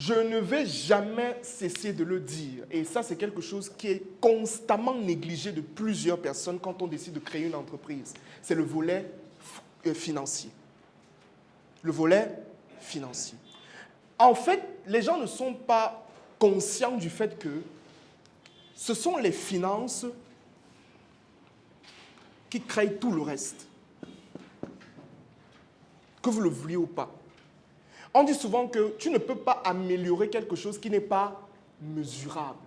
Je ne vais jamais cesser de le dire. Et ça, c'est quelque chose qui est constamment négligé de plusieurs personnes quand on décide de créer une entreprise. C'est le volet financier. Le volet financier. En fait, les gens ne sont pas conscients du fait que ce sont les finances qui créent tout le reste. Que vous le vouliez ou pas. On dit souvent que tu ne peux pas améliorer quelque chose qui n'est pas mesurable.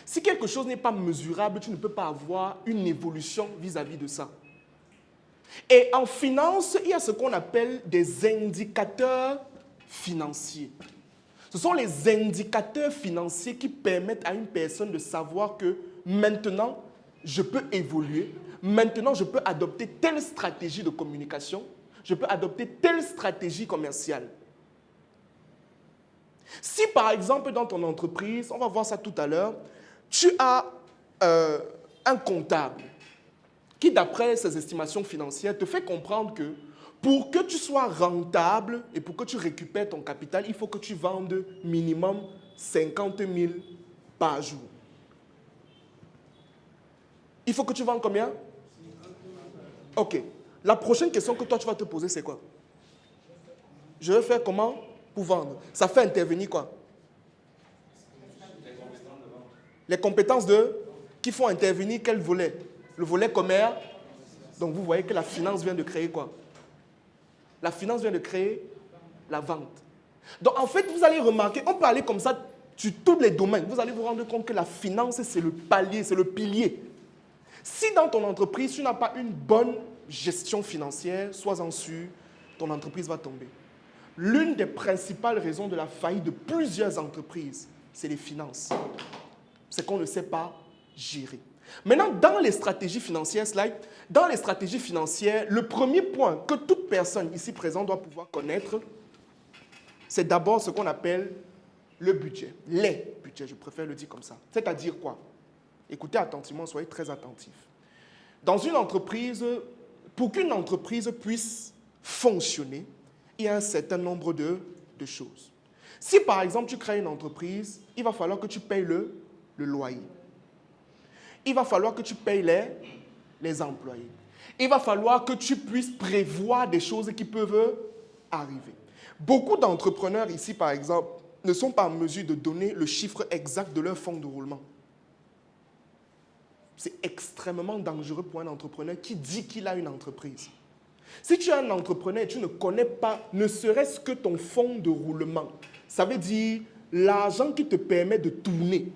Si quelque chose n'est pas mesurable, tu ne peux pas avoir une évolution vis-à-vis de ça. Et en finance, il y a ce qu'on appelle des indicateurs financiers. Ce sont les indicateurs financiers qui permettent à une personne de savoir que maintenant, je peux évoluer, maintenant, je peux adopter telle stratégie de communication, je peux adopter telle stratégie commerciale. Si par exemple dans ton entreprise, on va voir ça tout à l'heure, tu as un comptable qui d'après ses estimations financières te fait comprendre que pour que tu sois rentable et pour que tu récupères ton capital, il faut que tu vendes minimum 50 000 par jour. Il faut que tu vendes combien? Ok. La prochaine question que toi, tu vas te poser, c'est quoi? Je vais faire comment pour vendre? Ça fait intervenir quoi? Les compétences qui font intervenir quel volet? Le volet commerce. Donc, vous voyez que la finance vient de créer quoi? La finance vient de créer la vente. Donc, en fait, vous allez remarquer, on peut aller comme ça sur tous les domaines. Vous allez vous rendre compte que la finance, c'est le palier, c'est le pilier. Si dans ton entreprise, tu n'as pas une bonne gestion financière, sois-en sûr, ton entreprise va tomber. L'une des principales raisons de la faillite de plusieurs entreprises, c'est les finances. C'est qu'on ne sait pas gérer. Maintenant, dans les stratégies financières, le premier point que toute personne ici présente doit pouvoir connaître, c'est d'abord ce qu'on appelle le budget. Les budgets, je préfère le dire comme ça. C'est-à-dire quoi? Écoutez attentivement, soyez très attentifs. Dans une entreprise, pour qu'une entreprise puisse fonctionner, il y a un certain nombre de choses. Si par exemple tu crées une entreprise, il va falloir que tu payes le loyer. Il va falloir que tu payes les employés. Il va falloir que tu puisses prévoir des choses qui peuvent arriver. Beaucoup d'entrepreneurs ici, par exemple, ne sont pas en mesure de donner le chiffre exact de leur fonds de roulement. C'est extrêmement dangereux pour un entrepreneur qui dit qu'il a une entreprise. Si tu es un entrepreneur et tu ne connais pas, ne serait-ce que ton fonds de roulement, ça veut dire l'argent qui te permet de tourner.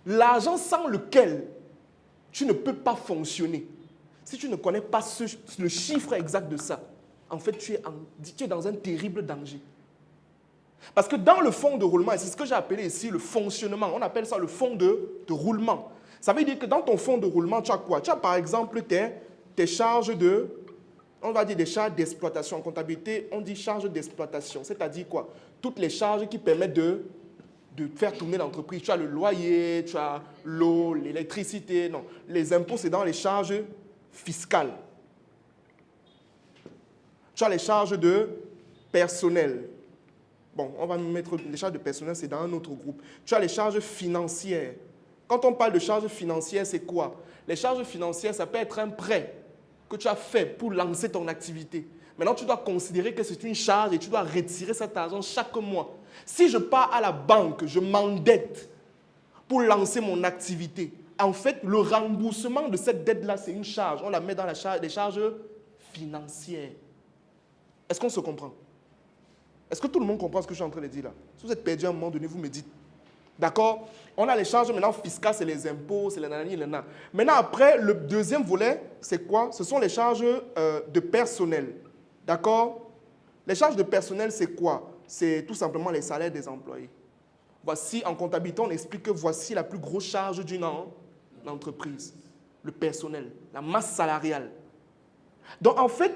L'argent sans lequel tu ne peux pas fonctionner. Si tu ne connais pas le chiffre exact de ça, en fait, tu es dans un terrible danger. Parce que dans le fonds de roulement, et c'est ce que j'ai appelé ici le fonctionnement, on appelle ça le fonds de roulement. Ça veut dire que dans ton fonds de roulement, tu as quoi? Tu as par exemple tes charges on va dire des charges d'exploitation. En comptabilité, on dit charges d'exploitation. C'est-à-dire quoi? Toutes les charges qui permettent de faire tourner l'entreprise. Tu as le loyer, tu as l'eau, l'électricité. Non, les impôts, c'est dans les charges fiscales. Tu as les charges de personnel. Bon, on va mettre les charges de personnel, c'est dans un autre groupe. Tu as les charges financières. Quand on parle de charges financières, c'est quoi? Les charges financières, ça peut être un prêt que tu as fait pour lancer ton activité. Maintenant, tu dois considérer que c'est une charge et tu dois retirer cet argent chaque mois. Si je pars à la banque, je m'endette pour lancer mon activité. En fait, le remboursement de cette dette-là, c'est une charge. On la met dans les charges financières. Est-ce qu'on se comprend? Est-ce que tout le monde comprend ce que je suis en train de dire là? Si vous êtes perdu à un moment donné, vous me dites. D'accord? On a les charges maintenant fiscales, c'est les impôts, c'est les nanani, les nanana. Maintenant, après, le deuxième volet, c'est quoi? Ce sont les charges de personnel. D'accord? Les charges de personnel, c'est quoi? C'est tout simplement les salaires des employés. Voici, en comptabilité, on explique que voici la plus grosse charge d'une entreprise. Le personnel, la masse salariale. Donc, en fait,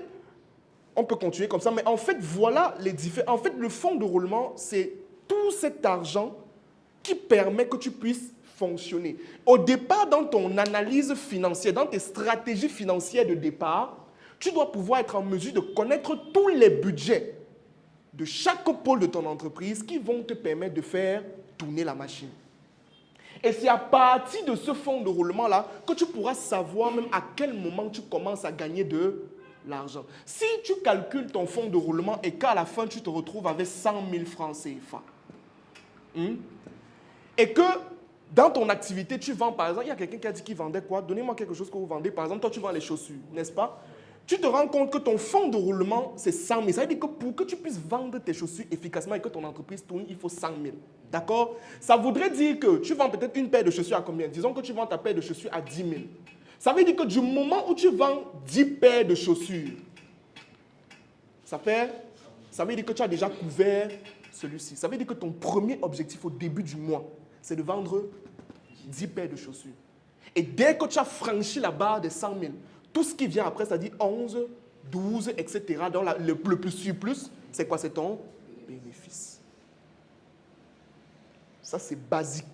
on peut continuer comme ça, mais en fait, voilà les différents. En fait, le fonds de roulement, c'est tout cet argent qui permet que tu puisses fonctionner. Au départ, dans ton analyse financière, dans tes stratégies financières de départ, tu dois pouvoir être en mesure de connaître tous les budgets de chaque pôle de ton entreprise qui vont te permettre de faire tourner la machine. Et c'est à partir de ce fonds de roulement-là que tu pourras savoir même à quel moment tu commences à gagner de l'argent. Si tu calcules ton fonds de roulement et qu'à la fin, tu te retrouves avec 100 000 francs CFA, et que dans ton activité, tu vends, par exemple, il y a quelqu'un qui a dit qu'il vendait quoi? Donnez-moi quelque chose que vous vendez. Par exemple, toi, tu vends les chaussures, n'est-ce pas? Tu te rends compte que ton fonds de roulement, c'est 100 000. Ça veut dire que pour que tu puisses vendre tes chaussures efficacement et que ton entreprise tourne, il faut 100 000. D'accord? Ça voudrait dire que tu vends peut-être une paire de chaussures à combien? Disons que tu vends ta paire de chaussures à 10 000. Ça veut dire que du moment où tu vends 10 paires de chaussures, ça veut dire que tu as déjà couvert celui-ci. Ça veut dire que ton premier objectif au début du mois, c'est de vendre 10 paires de chaussures. Et dès que tu as franchi la barre des 100 000, tout ce qui vient après, ça dit 11, 12, etc. Donc le plus surplus, c'est quoi? C'est ton bénéfice. Ça, c'est basique.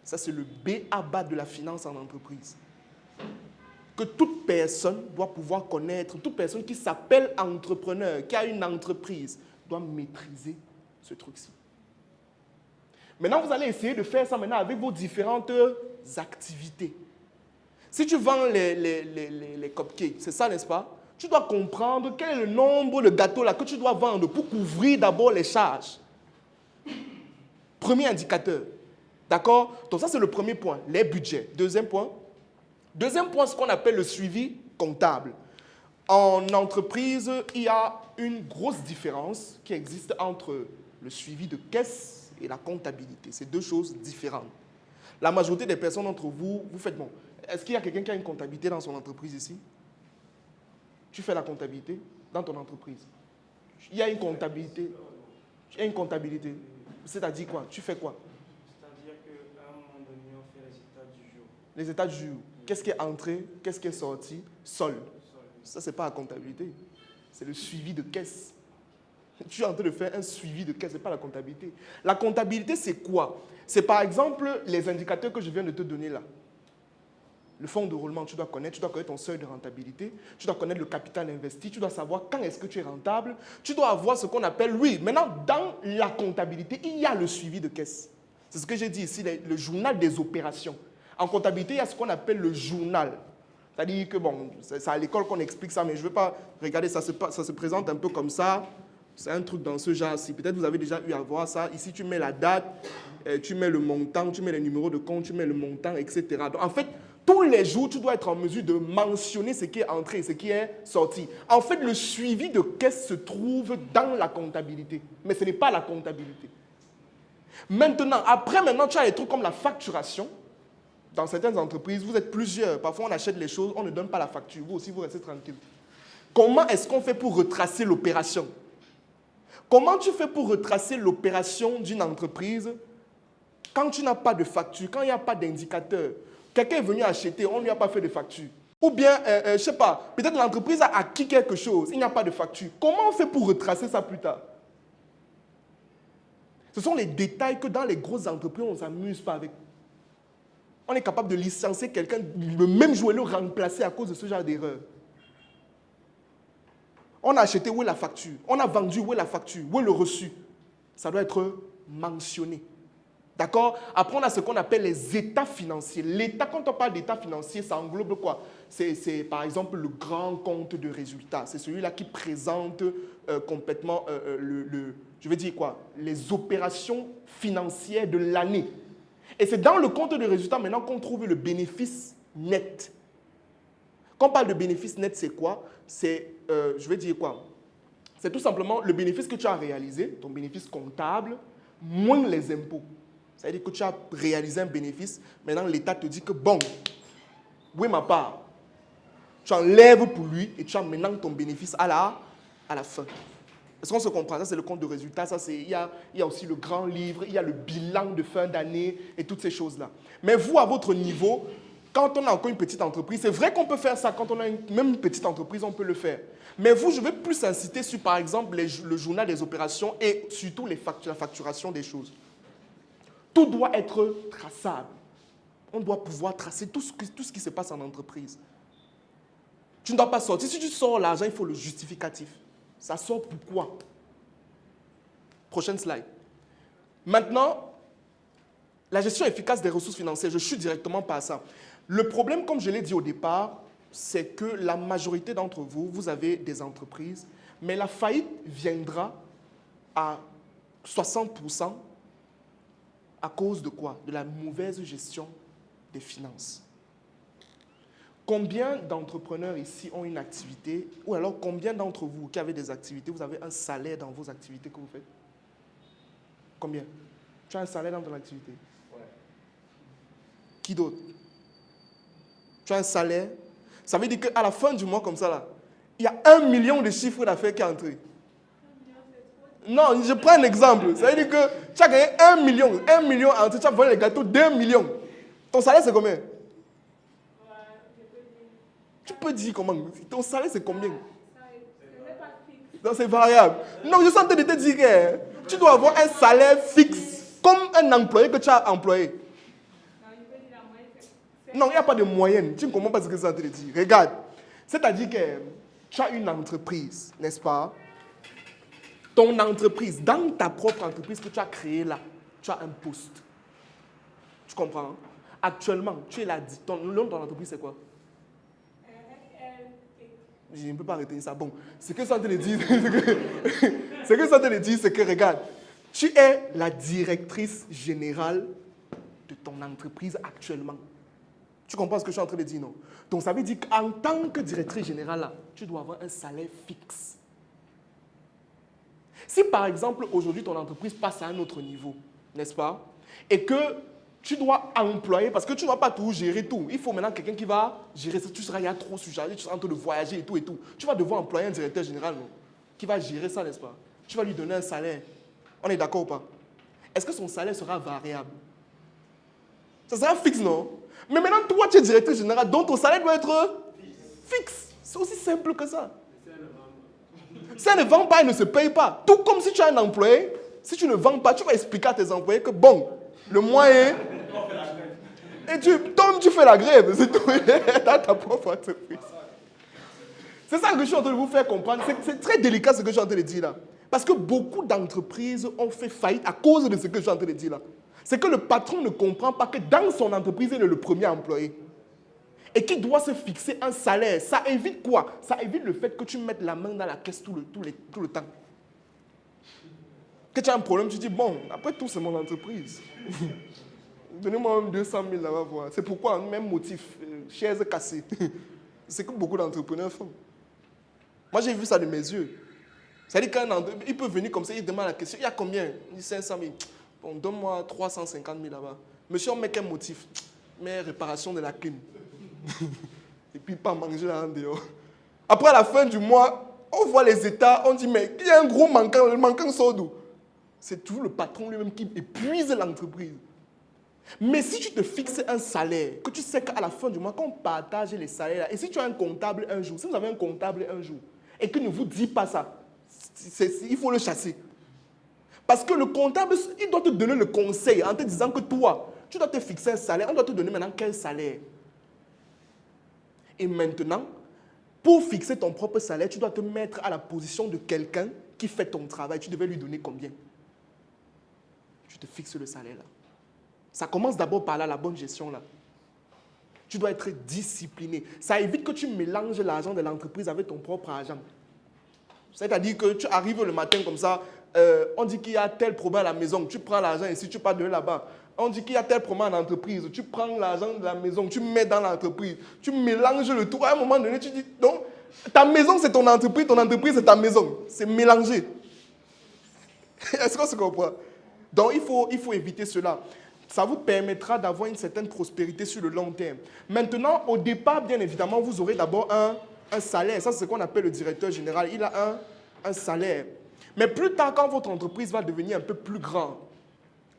Ça, c'est le B.A.-ba de la finance en entreprise. Que toute personne doit pouvoir connaître, toute personne qui s'appelle entrepreneur, qui a une entreprise, doit maîtriser ce truc-ci. Maintenant, vous allez essayer de faire ça maintenant avec vos différentes activités. Si tu vends les cupcakes, c'est ça, n'est-ce pas? Tu dois comprendre quel est le nombre de gâteaux là que tu dois vendre pour couvrir d'abord les charges. Premier indicateur. D'accord? Donc ça, c'est le premier point, les budgets. Deuxième point, ce qu'on appelle le suivi comptable. En entreprise, il y a une grosse différence qui existe entre le suivi de caisse et la comptabilité. C'est deux choses différentes. La majorité des personnes d'entre vous, vous faites bon. Est-ce qu'il y a quelqu'un qui a une comptabilité dans son entreprise ici? Tu fais la comptabilité dans ton entreprise. Il y a une comptabilité. Il y a une comptabilité. C'est-à-dire quoi? Tu fais quoi? C'est-à-dire qu'à un moment donné, on fait les états du jour. Les états du jour. Qu'est-ce qui est entré? Qu'est-ce qui est sorti? Solde. Ça, ce n'est pas la comptabilité. C'est le suivi de caisse. Tu es en train de faire un suivi de caisse, ce n'est pas la comptabilité. La comptabilité, c'est quoi? C'est par exemple les indicateurs que je viens de te donner là. Le fonds de roulement, tu dois connaître ton seuil de rentabilité, tu dois connaître le capital investi, tu dois savoir quand est-ce que tu es rentable, tu dois avoir ce qu'on appelle, oui, maintenant dans la comptabilité, il y a le suivi de caisse. C'est ce que j'ai dit ici, le journal des opérations. En comptabilité, il y a ce qu'on appelle le journal. C'est-à-dire que, bon, c'est à l'école qu'on explique ça, mais je ne veux pas regarder, ça se présente un peu comme ça. C'est un truc dans ce genre-ci. Peut-être vous avez déjà eu à voir ça. Ici, tu mets la date, tu mets le montant, tu mets les numéros de compte, tu mets le montant, etc. Donc, en fait, tous les jours, tu dois être en mesure de mentionner ce qui est entré et ce qui est sorti. En fait, le suivi de caisse se trouve dans la comptabilité. Mais ce n'est pas la comptabilité. Maintenant, tu as les trucs comme la facturation. Dans certaines entreprises, vous êtes plusieurs. Parfois, on achète les choses, on ne donne pas la facture. Vous aussi, vous restez tranquille. Comment est-ce qu'on fait pour retracer l'opération? Comment tu fais pour retracer l'opération d'une entreprise quand tu n'as pas de facture, quand il n'y a pas d'indicateur? Quelqu'un est venu acheter, on ne lui a pas fait de facture. Ou bien, je ne sais pas, peut-être l'entreprise a acquis quelque chose, il n'y a pas de facture. Comment on fait pour retracer ça plus tard? Ce sont les détails que dans les grosses entreprises, on ne s'amuse pas avec. On est capable de licencier quelqu'un, le même jour, et le remplacer à cause de ce genre d'erreur. On a acheté, où est la facture? On a vendu, où est la facture? Où est le reçu? Ça doit être mentionné. D'accord? Après, on a ce qu'on appelle les états financiers. L'état, quand on parle d'état financier, ça englobe quoi? C'est par exemple le grand compte de résultats. C'est celui-là qui présente complètement, je veux dire quoi? Les opérations financières de l'année. Et c'est dans le compte de résultats maintenant qu'on trouve le bénéfice net. Quand on parle de bénéfice net, c'est quoi? C'est, je vais dire quoi? C'est tout simplement le bénéfice que tu as réalisé, ton bénéfice comptable, moins les impôts. Ça veut dire que tu as réalisé un bénéfice, maintenant l'État te dit que bon, oui ma part, tu enlèves pour lui et tu as maintenant ton bénéfice à la fin. Est-ce qu'on se comprend? Ça, c'est le compte de résultat. Il y a aussi le grand livre, il y a le bilan de fin d'année et toutes ces choses-là. Mais vous, à votre niveau, quand on a encore une petite entreprise, c'est vrai qu'on peut faire ça. Quand on a même une petite entreprise, on peut le faire. Mais vous, je vais plus insister sur, par exemple, le journal des opérations et surtout la facturation des choses. Tout doit être traçable. On doit pouvoir tracer tout ce qui se passe en entreprise. Tu ne dois pas sortir. Si tu sors l'argent, il faut le justificatif. Ça sort pourquoi? Prochaine slide. Maintenant, la gestion efficace des ressources financières, je suis directement par ça. Le problème, comme je l'ai dit au départ, c'est que la majorité d'entre vous, vous avez des entreprises, mais la faillite viendra à 60% à cause de quoi? De la mauvaise gestion des finances. Combien d'entrepreneurs ici ont une activité, ou alors combien d'entre vous qui avez des activités, vous avez un salaire dans vos activités que vous faites? Combien? Tu as un salaire dans ton activité? Ouais. Qui d'autre? Tu as un salaire? Ça veut dire qu'à la fin du mois comme ça, là, il y a 1 million de chiffres d'affaires qui est entré. Non, je prends un exemple. Ça veut dire que tu as gagné 1 million. 1 million entré, tu as volé les gâteaux d'1 million. Ton salaire, c'est combien? Tu peux dire comment? Ton salaire, c'est combien? Non, c'est variable. Non, je suis en train de te dire que tu dois avoir un salaire fixe, comme un employé que tu as employé. Non, il n'y a pas de moyenne. Tu ne comprends pas ce que je suis en train de dire. Regarde. C'est-à-dire que tu as une entreprise, n'est-ce pas? Ton entreprise, dans ta propre entreprise que tu as créée là, tu as un poste. Tu comprends? Actuellement, tu es là. Le nom de ton entreprise, c'est quoi? Je ne peux pas retenir ça. Bon, ce que je suis en train de dire, c'est que, regarde, tu es la directrice générale de ton entreprise actuellement. Tu comprends ce que je suis en train de dire, non? Donc, ça veut dire qu'en tant que directrice générale, là, tu dois avoir un salaire fixe. Si, par exemple, aujourd'hui, ton entreprise passe à un autre niveau, n'est-ce pas? Et que tu dois employer, parce que tu ne vas pas tout gérer tout. Il faut maintenant quelqu'un qui va gérer ça. Tu seras trop surchargé, tu seras en train de voyager et tout et tout. Tu vas devoir employer un directeur général, non? Qui va gérer ça, n'est-ce pas? Tu vas lui donner un salaire. On est d'accord ou pas? Est-ce que son salaire sera variable? Ça sera fixe, non? Mais maintenant, toi, tu es directeur général, donc ton salaire doit être fixe. C'est aussi simple que ça. Si elle ne vend pas, elle ne se paye pas. Tout comme si tu as un employé, si tu ne vends pas, tu vas expliquer à tes employés que bon, le moyen. Et toi-même, tu fais la grève. C'est tout. Dans ta propre entreprise. C'est ça que je suis en train de vous faire comprendre. C'est très délicat ce que je suis en train de dire là. Parce que beaucoup d'entreprises ont fait faillite à cause de ce que je suis en train de dire là. C'est que le patron ne comprend pas que dans son entreprise, il est le premier employé. Et qu'il doit se fixer un salaire. Ça évite quoi? Ça évite le fait que tu mettes la main dans la caisse tout le temps. Que tu as un problème, tu dis, bon, après tout, c'est mon entreprise. Donnez-moi 200 000 là-bas voir. C'est pourquoi, même motif, chaises cassées. C'est que beaucoup d'entrepreneurs font. Moi, j'ai vu ça de mes yeux. C'est-à-dire qu'il peut venir comme ça, il demande la question, il y a combien? Il dit 500 000. Bon, donne-moi 350 000 là-bas. Monsieur, on met quel motif? Mais réparation de la clim. Et puis pas manger là en dehors. Après, à la fin du mois, on voit les états, on dit, mais il y a un gros manquant, le manquant sort d'où? C'est toujours le patron lui-même qui épuise l'entreprise. Mais si tu te fixes un salaire, que tu sais qu'à la fin du mois, quand on partage les salaires, et si tu as un comptable un jour, si vous avez un comptable un jour, et qu'il ne vous dit pas ça, il faut le chasser. Parce que le comptable, il doit te donner le conseil en te disant que toi, tu dois te fixer un salaire, on doit te donner maintenant quel salaire. Et maintenant, pour fixer ton propre salaire, tu dois te mettre à la position de quelqu'un qui fait ton travail. Tu devais lui donner combien? Tu te fixes le salaire là. Ça commence d'abord par là, la bonne gestion là. Tu dois être discipliné. Ça évite que tu mélanges l'argent de l'entreprise avec ton propre argent. C'est-à-dire que tu arrives le matin comme ça, on dit qu'il y a tel problème à la maison, tu prends l'argent ici, tu pars de là-bas. On dit qu'il y a tel problème en entreprise, tu prends l'argent de la maison, tu mets dans l'entreprise, tu mélanges le tout. À un moment donné, tu dis, donc, ta maison c'est ton entreprise c'est ta maison. C'est mélangé. Est-ce qu'on se comprend? Donc, il faut éviter cela. Ça vous permettra d'avoir une certaine prospérité sur le long terme. Maintenant, au départ, bien évidemment, vous aurez d'abord un salaire. Ça, c'est ce qu'on appelle le directeur général. Il a un salaire. Mais plus tard, quand votre entreprise va devenir un peu plus grande,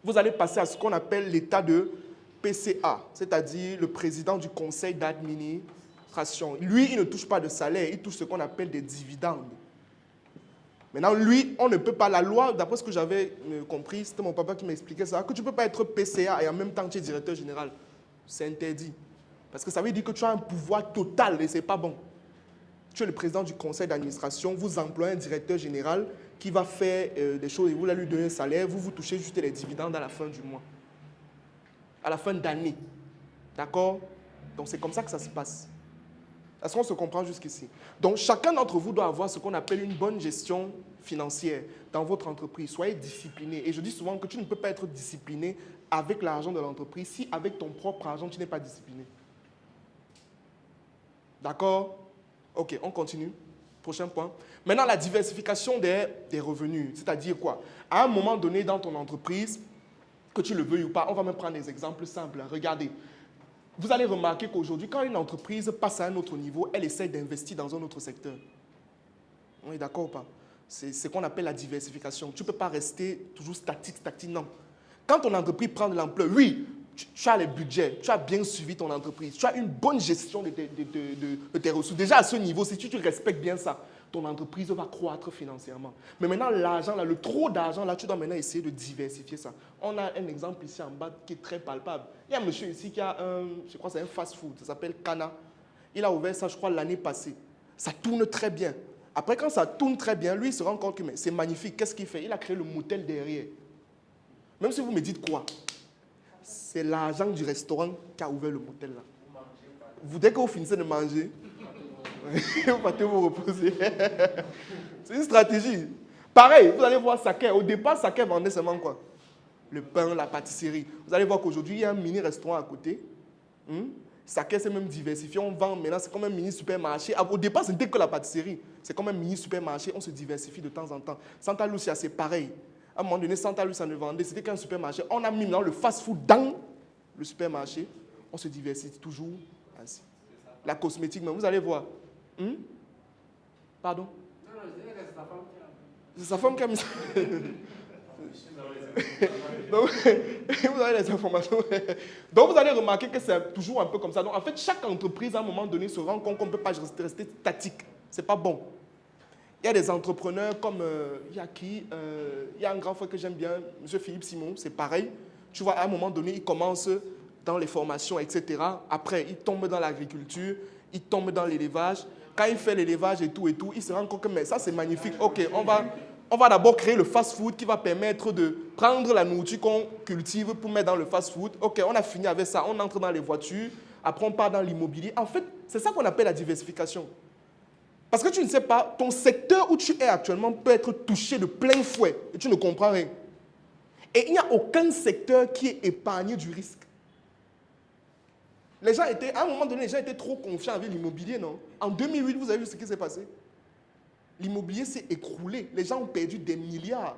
vous allez passer à ce qu'on appelle l'état de PCA, c'est-à-dire le président du conseil d'administration. Lui, il ne touche pas de salaire, il touche ce qu'on appelle des dividendes. Maintenant, lui, on ne peut pas, la loi, d'après ce que j'avais compris, c'était mon papa qui m'expliquait ça, que tu ne peux pas être PCA et en même temps tu es directeur général. C'est interdit. Parce que ça veut dire que tu as un pouvoir total et ce n'est pas bon. Tu es le président du conseil d'administration, vous employez un directeur général qui va faire des choses et vous allez lui donner un salaire, vous touchez juste les dividendes à la fin du mois, à la fin d'année. D'accord? Donc, c'est comme ça que ça se passe. Est-ce qu'on se comprend jusqu'ici? Donc, chacun d'entre vous doit avoir ce qu'on appelle une bonne gestion financière dans votre entreprise. Soyez discipliné. Et je dis souvent que tu ne peux pas être discipliné avec l'argent de l'entreprise si avec ton propre argent, tu n'es pas discipliné. D'accord? Ok, on continue. Prochain point. Maintenant, la diversification des revenus. C'est-à-dire quoi? À un moment donné dans ton entreprise, que tu le veuilles ou pas, on va même prendre des exemples simples. Regardez. Vous allez remarquer qu'aujourd'hui, quand une entreprise passe à un autre niveau, elle essaie d'investir dans un autre secteur. On est d'accord ou pas? C'est ce qu'on appelle la diversification. Tu ne peux pas rester toujours statique, non. Quand ton entreprise prend de l'ampleur, oui, tu as les budgets, tu as bien suivi ton entreprise, tu as une bonne gestion de tes ressources. Déjà à ce niveau, si tu respectes bien ça, ton entreprise va croître financièrement. Mais maintenant, l'argent, le trop d'argent, tu dois maintenant essayer de diversifier ça. On a un exemple ici en bas qui est très palpable. Il y a un monsieur ici qui a je crois que c'est un fast-food, ça s'appelle Cana. Il a ouvert ça, je crois, l'année passée. Ça tourne très bien. Après, quand ça tourne très bien, lui, il se rend compte que c'est magnifique. Qu'est-ce qu'il fait? Il a créé le motel derrière. Même si vous me dites quoi? C'est l'argent du restaurant qui a ouvert le motel là. Dès que vous finissez de manger, vous partez vous reposer. C'est une stratégie. Pareil, vous allez voir Saké. Au départ, Saké vendait seulement quoi? Le pain, la pâtisserie. Vous allez voir qu'aujourd'hui, il y a un mini-restaurant à côté. Saké s'est même diversifié. On vend maintenant, c'est comme un mini-supermarché. Au départ, ce n'était que la pâtisserie. C'est comme un mini-supermarché. On se diversifie de temps en temps. Santa Lucia, c'est pareil. À un moment donné, Santa Lucia ne vendait, c'était qu'un supermarché. On a mis maintenant le fast-food dans le supermarché. On se diversifie toujours ainsi. La cosmétique, mais vous allez voir. Pardon? Non, c'est sa femme qui a mis ça. Donc, vous avez les informations. Donc, vous allez remarquer que c'est toujours un peu comme ça. Donc, en fait, chaque entreprise, à un moment donné, se rend compte qu'on ne peut pas rester statique. Ce n'est pas bon. Il y a des entrepreneurs comme il y a un grand frère que j'aime bien, M. Philippe Simon, c'est pareil. Tu vois, à un moment donné, il commence dans les formations, etc. Après, il tombe dans l'agriculture, il tombe dans l'élevage. Quand il fait l'élevage et tout, il se rend compte que mais ça, c'est magnifique. Ok, on va d'abord créer le fast-food qui va permettre de prendre la nourriture qu'on cultive pour mettre dans le fast-food. Ok, on a fini avec ça, on entre dans les voitures, après on part dans l'immobilier. En fait, c'est ça qu'on appelle la diversification. Parce que tu ne sais pas, ton secteur où tu es actuellement peut être touché de plein fouet et tu ne comprends rien. Et il n'y a aucun secteur qui est épargné du risque. À un moment donné, les gens étaient trop confiants avec l'immobilier, non? En 2008, vous avez vu ce qui s'est passé? L'immobilier s'est écroulé. Les gens ont perdu des milliards.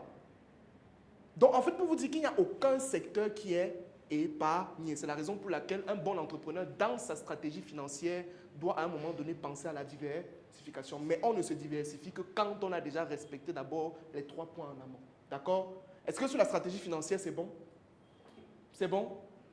Donc, en fait, pour vous dire qu'il n'y a aucun secteur qui est épargné. C'est la raison pour laquelle un bon entrepreneur, dans sa stratégie financière, doit à un moment donné penser à la diversification. Mais on ne se diversifie que quand on a déjà respecté d'abord les 3 points en amont. D'accord? Est-ce que sur la stratégie financière, c'est bon? C'est bon?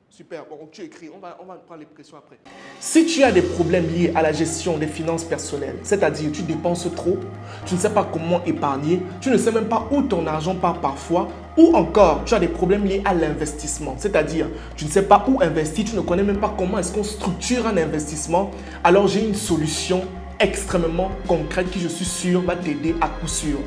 Super. Bon, tu écris. On va prendre les questions après. Si tu as des problèmes liés à la gestion des finances personnelles, c'est-à-dire tu dépenses trop, tu ne sais pas comment épargner, tu ne sais même pas où ton argent part parfois, ou encore tu as des problèmes liés à l'investissement, c'est-à-dire tu ne sais pas où investir, tu ne connais même pas comment est-ce qu'on structure un investissement, alors j'ai une solution extrêmement concrète qui, je suis sûr, va t'aider à coup sûr.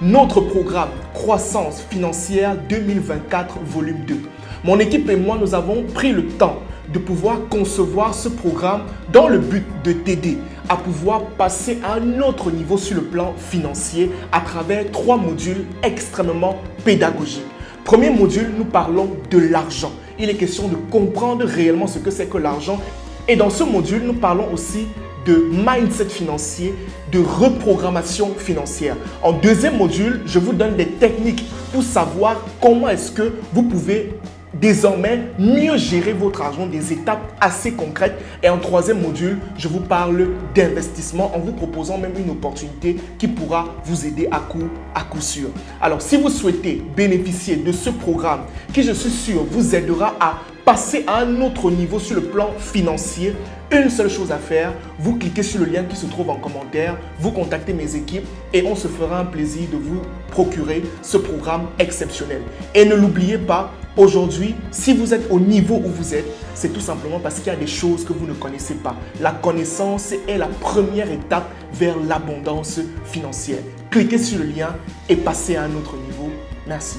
Notre programme Croissance financière 2024 volume 2. Mon équipe et moi, nous avons pris le temps de pouvoir concevoir ce programme dans le but de t'aider à pouvoir passer à un autre niveau sur le plan financier à travers 3 modules extrêmement pédagogiques. Premier module, nous parlons de l'argent. Il est question de comprendre réellement ce que c'est que l'argent. Et dans ce module, nous parlons aussi de mindset financier, de reprogrammation financière. En deuxième module, je vous donne des techniques pour savoir comment est-ce que vous pouvez désormais mieux gérer votre argent, des étapes assez concrètes. Et en troisième module, je vous parle d'investissement en vous proposant même une opportunité qui pourra vous aider à coup sûr. Alors, si vous souhaitez bénéficier de ce programme qui, je suis sûr, vous aidera à passer à un autre niveau sur le plan financier, une seule chose à faire, vous cliquez sur le lien qui se trouve en commentaire, vous contactez mes équipes et on se fera un plaisir de vous procurer ce programme exceptionnel. Et ne l'oubliez pas, aujourd'hui, si vous êtes au niveau où vous êtes, c'est tout simplement parce qu'il y a des choses que vous ne connaissez pas. La connaissance est la première étape vers l'abondance financière. cliquez sur le lien et passez à un autre niveau. Merci.